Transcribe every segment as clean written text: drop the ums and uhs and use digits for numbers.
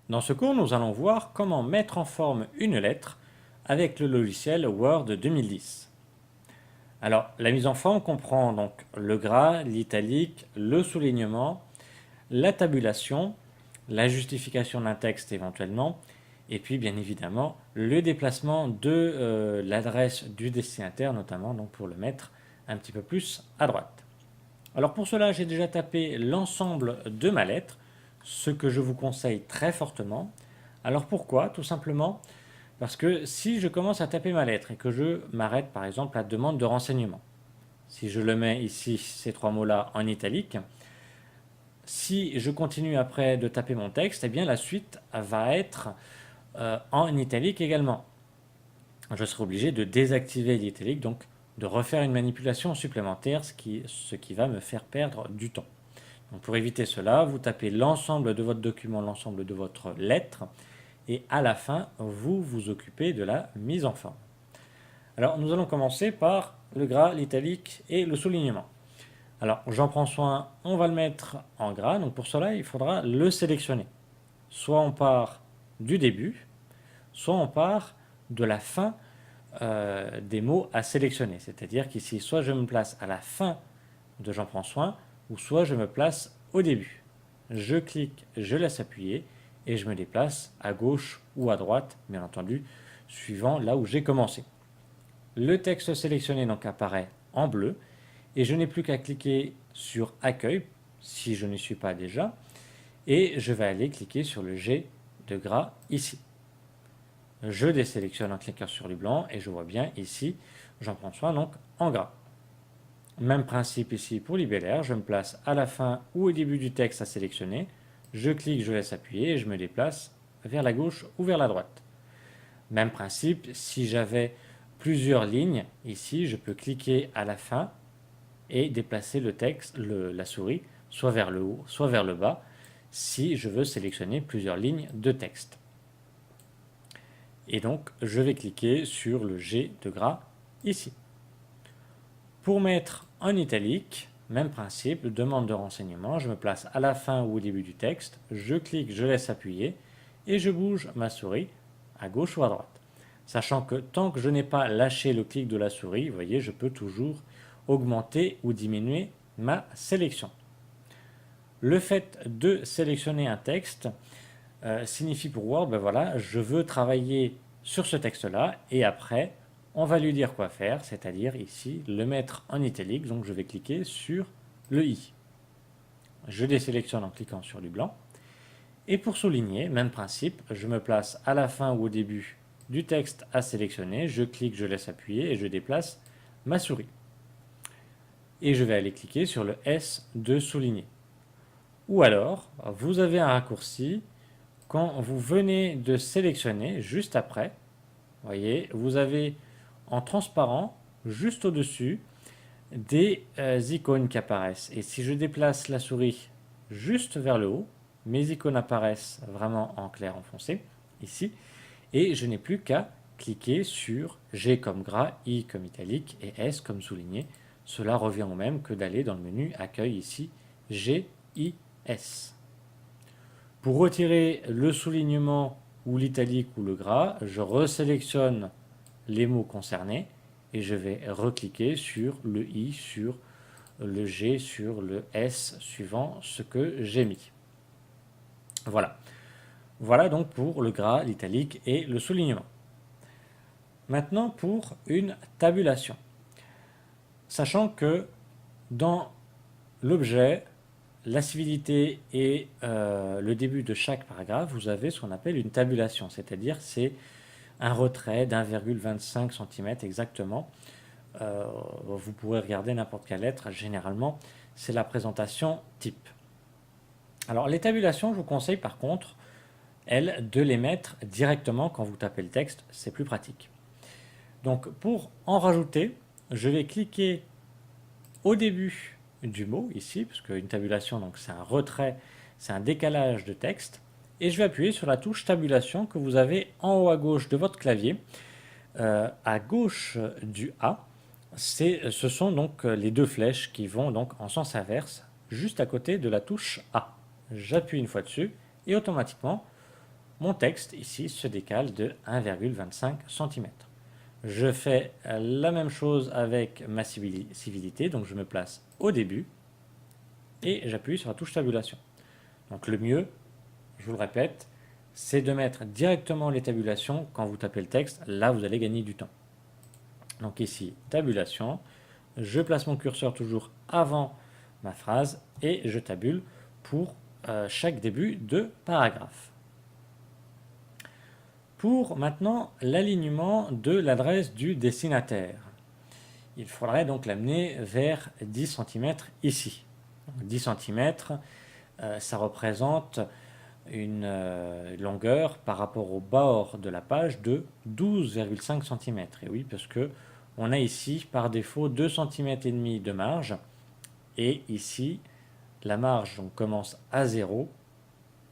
Dans ce cours, nous allons voir comment mettre en forme une lettre avec le logiciel Word 2010. Alors, la mise en forme comprend donc le gras, l'italique, le soulignement, la tabulation, la justification d'un texte éventuellement, et puis bien évidemment le déplacement de l'adresse du destinataire, notamment donc pour le mettre un petit peu plus à droite. Alors pour cela, j'ai déjà tapé l'ensemble de ma lettre, ce que je vous conseille très fortement. Alors pourquoi? Tout simplement parce que si je commence à taper ma lettre et que je m'arrête par exemple à demande de renseignement, si je le mets ici, ces trois mots-là en italique, si je continue après de taper mon texte, eh bien la suite va être en italique également. Je serai obligé de désactiver l'italique, donc de refaire une manipulation supplémentaire, ce qui va me faire perdre du temps. Donc pour éviter cela, vous tapez l'ensemble de votre document, l'ensemble de votre lettre, et à la fin, vous vous occupez de la mise en forme. Alors nous allons commencer par le gras, l'italique et le soulignement. Alors j'en prends soin, on va le mettre en gras, donc pour cela il faudra le sélectionner. Soit on part du début, soit on part de la fin des mots à sélectionner. C'est-à-dire qu'ici, soit je me place à la fin de j'en prends soin, ou soit je me place au début. Je clique, je laisse appuyer, et je me déplace à gauche ou à droite, bien entendu, suivant là où j'ai commencé. Le texte sélectionné donc apparaît en bleu, et je n'ai plus qu'à cliquer sur Accueil, si je n'y suis pas déjà, et je vais aller cliquer sur le G de gras ici. Je désélectionne en cliquant sur le blanc et je vois bien ici, j'en prends soin donc en gras. Même principe ici pour libellaire, je me place à la fin ou au début du texte à sélectionner, je clique, je laisse appuyer et je me déplace vers la gauche ou vers la droite. Même principe, si j'avais plusieurs lignes, ici je peux cliquer à la fin et déplacer le texte, la souris, soit vers le haut, soit vers le bas, si je veux sélectionner plusieurs lignes de texte. Et donc, je vais cliquer sur le G de gras ici. Pour mettre en italique, même principe, demande de renseignement, je me place à la fin ou au début du texte, je clique, je laisse appuyer et je bouge ma souris à gauche ou à droite. Sachant que tant que je n'ai pas lâché le clic de la souris, vous voyez, je peux toujours augmenter ou diminuer ma sélection. Le fait de sélectionner un texte signifie pour Word, ben voilà, je veux travailler sur ce texte-là et après, on va lui dire quoi faire, c'est-à-dire ici, le mettre en italique, donc je vais cliquer sur le i. Je désélectionne en cliquant sur du blanc. Et pour souligner, même principe, je me place à la fin ou au début du texte à sélectionner, je clique, je laisse appuyer et je déplace ma souris. Et je vais aller cliquer sur le S de souligner. Ou alors, vous avez un raccourci quand vous venez de sélectionner, juste après, voyez, vous avez en transparent, juste au-dessus, des icônes qui apparaissent. Et si je déplace la souris juste vers le haut, mes icônes apparaissent vraiment en clair, en foncé, ici, et je n'ai plus qu'à cliquer sur G comme gras, I comme italique et S comme souligné. Cela revient au même que d'aller dans le menu Accueil ici, G, I, S. Pour retirer le soulignement ou l'italique ou le gras, je resélectionne les mots concernés et je vais recliquer sur le I, sur le G, sur le S, suivant ce que j'ai mis. Voilà. Voilà donc pour le gras, l'italique et le soulignement. Maintenant pour une tabulation. Sachant que dans l'objet, la civilité et le début de chaque paragraphe, vous avez ce qu'on appelle une tabulation, c'est-à-dire c'est un retrait d'1,25 cm exactement. Vous pourrez regarder n'importe quelle lettre, généralement c'est la présentation type. Alors les tabulations, je vous conseille par contre, elles, de les mettre directement quand vous tapez le texte, c'est plus pratique. Donc pour en rajouter, je vais cliquer au début du mot ici, parce qu'une tabulation, donc c'est un retrait, c'est un décalage de texte, et je vais appuyer sur la touche tabulation que vous avez en haut à gauche de votre clavier, à gauche du A. Ce sont donc les deux flèches qui vont donc en sens inverse, juste à côté de la touche A. J'appuie une fois dessus et automatiquement mon texte ici se décale de 1,25 cm. Je fais la même chose avec ma civilité, donc je me place au début et j'appuie sur la touche tabulation. Donc le mieux, je vous le répète, c'est de mettre directement les tabulations quand vous tapez le texte, là vous allez gagner du temps. Donc ici, tabulation, je place mon curseur toujours avant ma phrase et je tabule pour chaque début de paragraphe. Pour maintenant l'alignement de l'adresse du destinataire, il faudrait donc l'amener vers 10 cm ici. Donc 10 cm, ça représente une longueur par rapport au bord de la page de 12,5 cm. Et oui, parce que on a ici par défaut 2 cm et demi de marge. Et ici, la marge donc, commence à 0.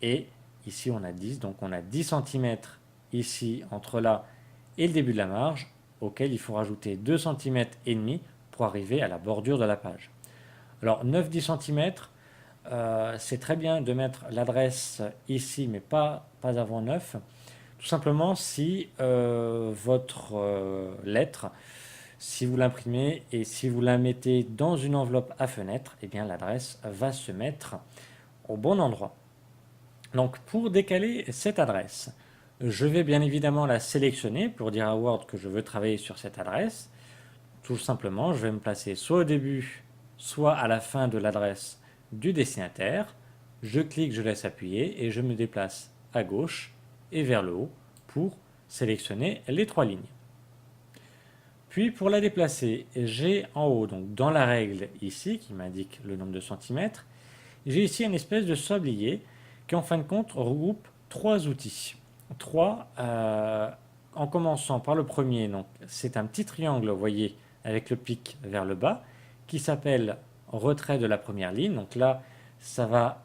Et ici, on a 10. Donc on a 10 cm ici entre là et le début de la marge, auquel il faut rajouter 2 cm et demi pour arriver à la bordure de la page. Alors 9-10 cm, c'est très bien de mettre l'adresse ici, mais pas avant 9. Tout simplement si votre lettre, si vous l'imprimez et si vous la mettez dans une enveloppe à fenêtre, eh bien l'adresse va se mettre au bon endroit. Donc pour décaler cette adresse, je vais bien évidemment la sélectionner pour dire à Word que je veux travailler sur cette adresse. Tout simplement, je vais me placer soit au début, soit à la fin de l'adresse du destinataire. Je clique, je laisse appuyer et je me déplace à gauche et vers le haut pour sélectionner les 3 lignes. Puis pour la déplacer, j'ai en haut, donc dans la règle ici, qui m'indique le nombre de centimètres, j'ai ici une espèce de sablier qui en fin de compte regroupe 3 outils. 3, en commençant par le premier, donc c'est un petit triangle, vous voyez, avec le pic vers le bas, qui s'appelle retrait de la première ligne. Donc là, ça va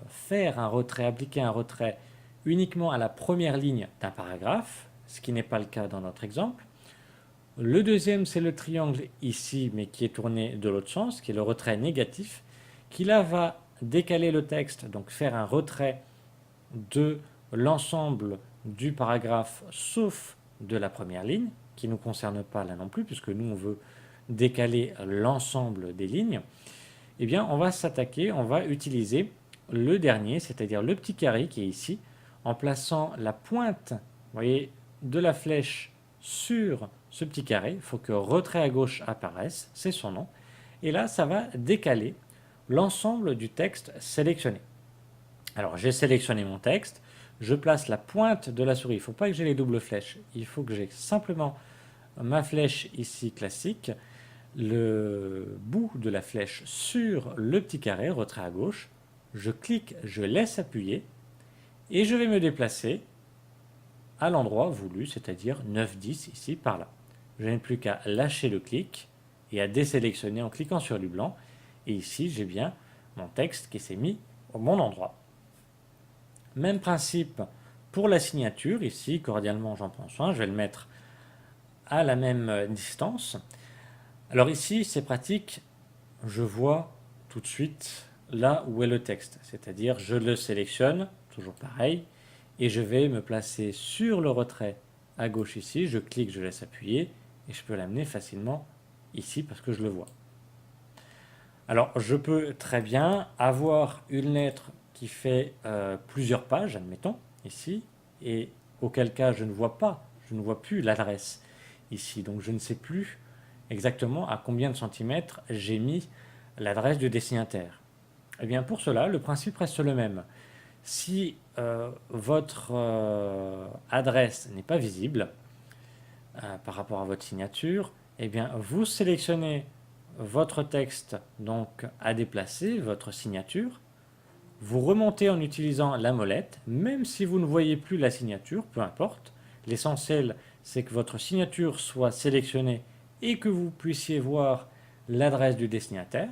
faire un retrait, appliquer un retrait uniquement à la première ligne d'un paragraphe, ce qui n'est pas le cas dans notre exemple. Le deuxième, c'est le triangle ici, mais qui est tourné de l'autre sens, qui est le retrait négatif, qui là va décaler le texte, donc faire un retrait de l'ensemble du paragraphe, sauf de la première ligne, qui ne nous concerne pas là non plus, puisque nous, on veut décaler l'ensemble des lignes. Eh bien, on va s'attaquer, on va utiliser le dernier, c'est-à-dire le petit carré qui est ici, en plaçant la pointe, vous voyez, de la flèche sur ce petit carré. Il faut que retrait à gauche apparaisse, c'est son nom. Et là, ça va décaler l'ensemble du texte sélectionné. Alors, j'ai sélectionné mon texte, je place la pointe de la souris. Il ne faut pas que j'ai les doubles flèches, il faut que j'ai simplement ma flèche ici classique, le bout de la flèche sur le petit carré, retrait à gauche. Je clique, je laisse appuyer et je vais me déplacer à l'endroit voulu, c'est-à-dire 9-10 ici, par là. Je n'ai plus qu'à lâcher le clic et à désélectionner en cliquant sur du blanc. Et ici, j'ai bien mon texte qui s'est mis au bon endroit. Même principe pour la signature. Ici, cordialement, j'en prends soin. Je vais le mettre à la même distance. Alors ici, c'est pratique. Je vois tout de suite là où est le texte. C'est-à-dire, je le sélectionne, toujours pareil, et je vais me placer sur le retrait à gauche ici. Je clique, je laisse appuyer, et je peux l'amener facilement ici parce que je le vois. Alors, je peux très bien avoir une lettre qui fait plusieurs pages, admettons, ici, et auquel cas je ne vois plus l'adresse ici. Donc, je ne sais plus exactement à combien de centimètres j'ai mis l'adresse du destinataire. Eh bien, pour cela, le principe reste le même. Si votre adresse n'est pas visible par rapport à votre signature, eh bien, vous sélectionnez votre texte donc à déplacer, votre signature, vous remontez en utilisant la molette, même si vous ne voyez plus la signature, peu importe. L'essentiel, c'est que votre signature soit sélectionnée et que vous puissiez voir l'adresse du destinataire.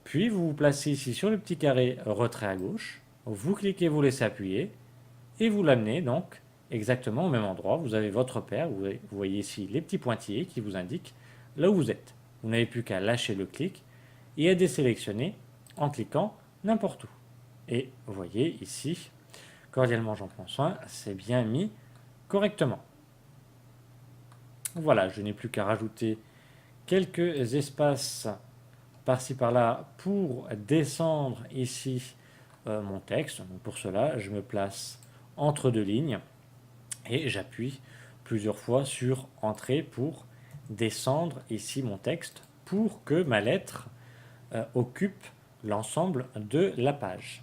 Puis vous vous placez ici sur le petit carré retrait à gauche, vous cliquez, vous laissez appuyer et vous l'amenez donc exactement au même endroit. Vous avez votre repère, vous voyez ici les petits pointillés qui vous indiquent là où vous êtes. Vous n'avez plus qu'à lâcher le clic et à désélectionner en cliquant n'importe où. Et vous voyez ici Cordialement, j'en prends soin, c'est bien mis correctement. Voilà, je n'ai plus qu'à rajouter quelques espaces par-ci par-là pour descendre ici mon texte. Donc pour cela, je me place entre deux lignes et j'appuie plusieurs fois sur Entrée pour descendre ici mon texte pour que ma lettre occupe l'ensemble de la page.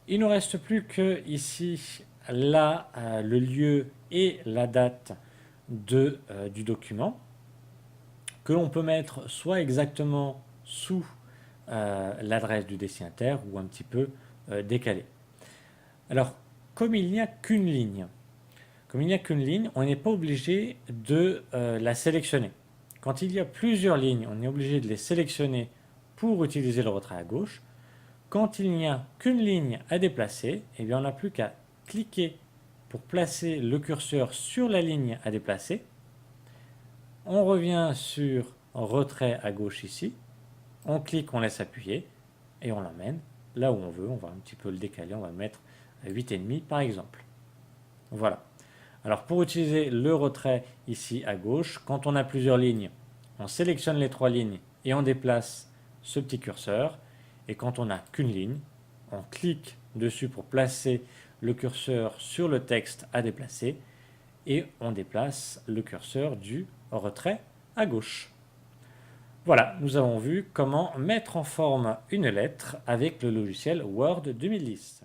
Il ne reste plus que ici là le lieu et la date du document que l'on peut mettre soit exactement sous l'adresse du destinataire ou un petit peu décalé. Alors, comme il n'y a qu'une ligne, on n'est pas obligé de la sélectionner. Quand il y a plusieurs lignes, on est obligé de les sélectionner pour utiliser le retrait à gauche. Quand il n'y a qu'une ligne à déplacer, eh bien on n'a plus qu'à cliquer pour placer le curseur sur la ligne à déplacer. On revient sur retrait à gauche ici. On clique, on laisse appuyer et on l'emmène là où on veut. On va un petit peu le décaler, on va le mettre à 8,5 par exemple. Voilà. Alors pour utiliser le retrait ici à gauche, quand on a plusieurs lignes, on sélectionne les trois lignes et on déplace ce petit curseur. Et quand on n'a qu'une ligne, on clique dessus pour placer le curseur sur le texte à déplacer et on déplace le curseur du retrait à gauche. Voilà, nous avons vu comment mettre en forme une lettre avec le logiciel Word 2010.